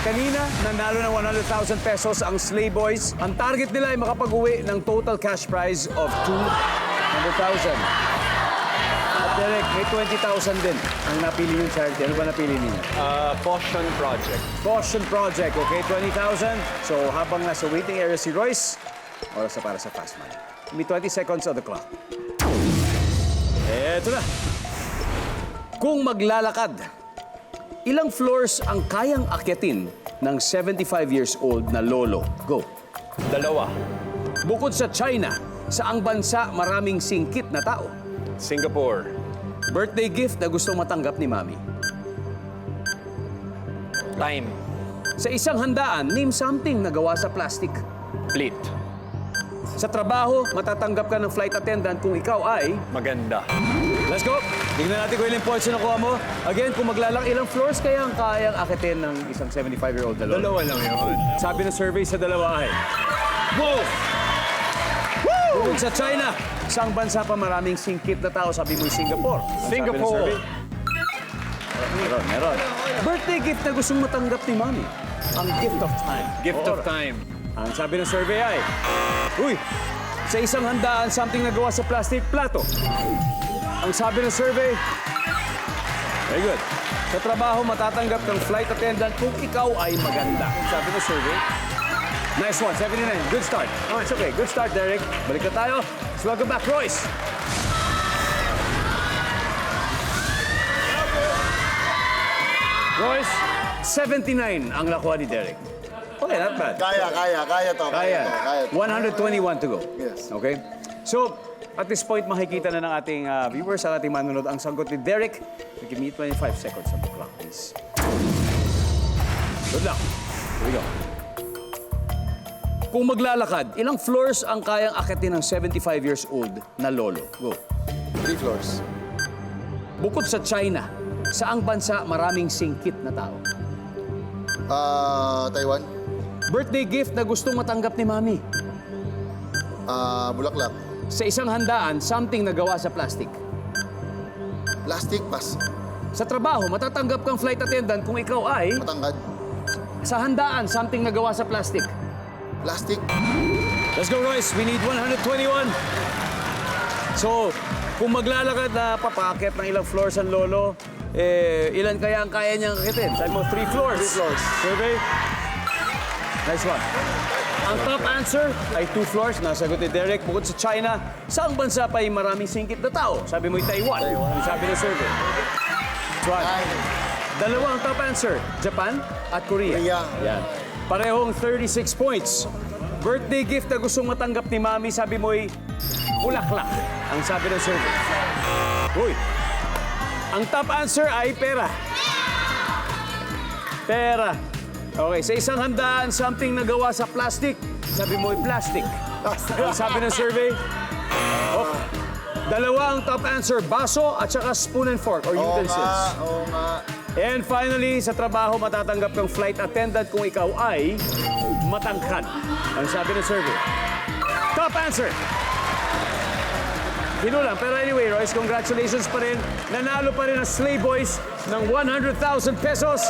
Kanina, nanalo ng 100,000 pesos ang Slay Boys. Ang target nila ay makapag-uwi ng total cash prize of 200,000. At Derek, may 20,000 din ang napili niyong charity. Ano ba napili niyo? Caution Project. Caution Project, okay? 20,000. So, habang nasa waiting area si Royce, oras na para sa Fast Money. May 20 seconds on the clock. Eto na. Kung maglalakad, ilang floors ang kayang akyatin ng 75 years old na lolo? Go. 2. Bukod sa China, saang bansa maraming singkit na tao? Singapore. Birthday gift na gustong matanggap ni Mami? Time. Sa isang handaan, name something na gawa sa plastic. Plate. Sa trabaho, matatanggap ka ng flight attendant kung ikaw ay... Maganda. Let's go! Tignan natin kung ilang points na nakuha mo. Again, kung maglalang ilang floors kaya ang kayang akitin ng isang 75-year-old na lolo? 2 lang yun. Sabi ng survey sa dalawa ay... Wow! Bukod sa China, saang bansa pa maraming singkit na tao? Sabi mo Singapore. Ang sabi ng Singapore. survey? Meron. Birthday gift na gustong matanggap ni Mami. Ang gift of time. Gift Oo. of time. Ang sabi ng survey ay... Uy! Sa isang handaan, something na gawa sa plastic, plato. Ang sabi ng survey... Very good. Sa trabaho, matatanggap ng flight attendant kung ikaw ay maganda. Sabi ng survey... Nice one, 79. Good start. Oh, it's okay. Good start, Derek. Balik na tayo. Let's welcome back, Royce. Royce, 79 ang nakuha ni Derek. Okay, not bad. Kaya to. Kaya. Kaya to. 121 to go. Yes. Okay? So, at this point, makikita na ng ating viewers, ang ating manunod, ang sagot ni Derek. Give me 25 seconds on the clock, please. Good luck. Here we go. Kung maglalakad, ilang floors ang kayang akitin ng 75 years old na lolo? Go. 3 floors. Bukod sa China, saang bansa maraming singkit na tao? Taiwan. Birthday gift na gustong matanggap ni Mami. Bulaklak. Sa isang handaan, something na gawa sa plastic. Plastic, pass. Sa trabaho, matatanggap kang flight attendant kung ikaw ay... Matangkad. Sa handaan, something na gawa sa plastic. Plastic. Let's go, Royce. We need 121. So, kung maglalakad na papakit ng ilang floors ang lolo, ilan kaya ang kaya niyang akitin? Sabi mo, 3 floors. 3 floors. Survey? Nice one. Ang top answer ay 2 floors. Nasagot ni Derek. Bukod sa China, saang bansa pa ay maraming singkit na tao? Sabi mo, Taiwan. Ang sabi ng survey. One. Dalawa ang top answer. Japan at Korea. Korea. Yan. Parehong 36 points. Birthday gift na gustong matanggap ni Mami, sabi mo'y bulaklak. Ang sabi ng survey. Uy. Ang top answer ay pera. Pera. Okay, sa isang handaan, something na gawa sa plastic. Sabi mo'y plastic. Ang sabi ng survey. Oh. Dalawa ang top answer, baso at saka spoon and fork or utensils. Oo nga. And finally, sa trabaho, matatanggap kang flight attendant kung ikaw ay matangkad. Ang sabi ng survey. Top answer! Kinulang. Pero anyway, Royce, congratulations pa rin. Nanalo pa rin ang Slay Boys ng 100,000 pesos.